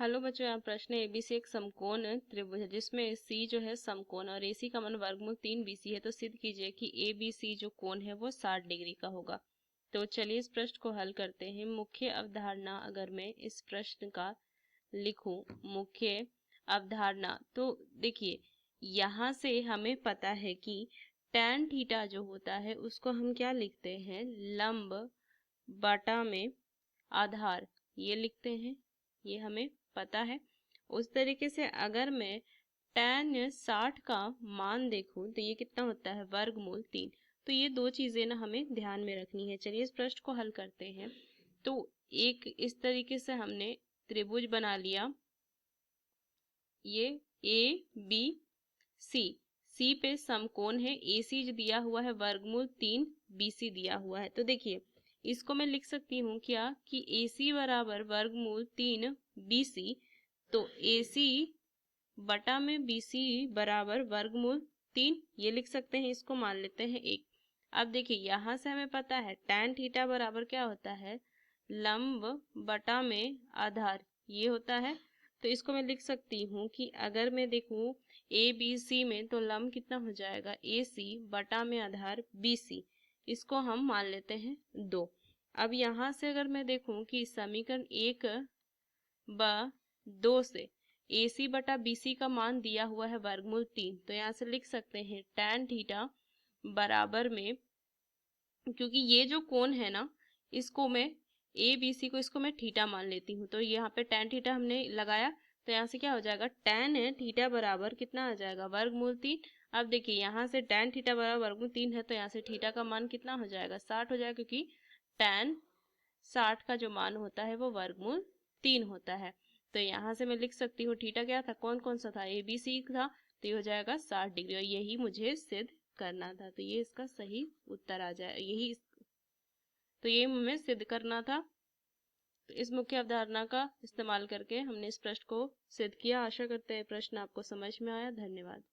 Hello बच्चों, यहाँ प्रश्न है। एबीसी एक समकोण त्रिभुज है जिसमें सी जो है समकोण और एसी का मान वर्गमूल 3 बीसी है। तो सिद्ध कीजिए कि एबीसी जो कोण है वो 60 डिग्री का होगा। तो चलिए इस प्रश्न को हल करते हैं। मुख्य अवधारणा अगर मैं इस प्रश्न का लिखूं, मुख्य अवधारणा, तो देखिए यहाँ से हमें पता है कि tan थीटा जो होता है उसको हम क्या लिखते हैं, लंब बटा में आधार, ये लिखते हैं, ये हमें पता है। उस तरीके से अगर मैं tan 60 का मान देखूं तो ये कितना होता है, वर्गमूल 3। तो ये दो चीजें ना हमें ध्यान में रखनी है। चलिए इस प्रश्न को हल करते हैं। तो एक इस तरीके से हमने त्रिभुज बना लिया, ये ए बी सी, सी पे समकोण है, ए सी जो दिया हुआ है वर्गमूल 3 बी सी दिया हुआ है। तो देखिए इसको मैं लिख सकती हूँ क्या कि ए सी बराबर वर्गमूल 3 बी सी। तो ए सी बटा में बी सी बराबर वर्गमूल 3, ये लिख सकते हैं। इसको मान लेते हैं 1। अब देखिए यहाँ से हमें पता है tan थीटा बराबर क्या होता है, लंब बटा में आधार, ये होता है। तो इसको मैं लिख सकती हूँ कि अगर मैं देखूँ ए बी सी में, तो लंब कितना हो जाएगा, ए सी बटा में आधार बी सी, इसको हम मान लेते हैं 2। अब यहाँ से अगर मैं देखूँ कि समीकरण 1 ब 2 से ए सी बटा बी सी का मान दिया हुआ है वर्गमूल 3, तो यहाँ से लिख सकते हैं tan थीटा बराबर में, क्योंकि ये जो कोण है ना, इसको मैं ए बी सी को, इसको मैं थीटा मान लेती हूँ। तो यहाँ पे tan थीटा हमने लगाया, तो यहाँ से क्या हो जाएगा, tan है थीटा बराबर कितना आ जाएगा, वर्गमूल 3। अब देखिए यहाँ से tan थीटा बराबर वर्गमूल 3 है, तो यहाँ से थीटा का मान कितना हो जाएगा, 60 हो जाएगा, क्योंकि tan 60 का जो मान होता है वो वर्गमूल 3 होता है। तो यहाँ से मैं लिख सकती हूँ थीटा क्या था, कौन कौन सा था, ए बी सी था, तो ये हो जाएगा 60 डिग्री, और यही मुझे सिद्ध करना था। तो ये इसका सही उत्तर आ जाए, तो ये हमें सिद्ध करना था। तो इस मुख्य अवधारणा का इस्तेमाल करके हमने इस प्रश्न को सिद्ध किया। आशा करते हैं प्रश्न आपको समझ में आया। धन्यवाद।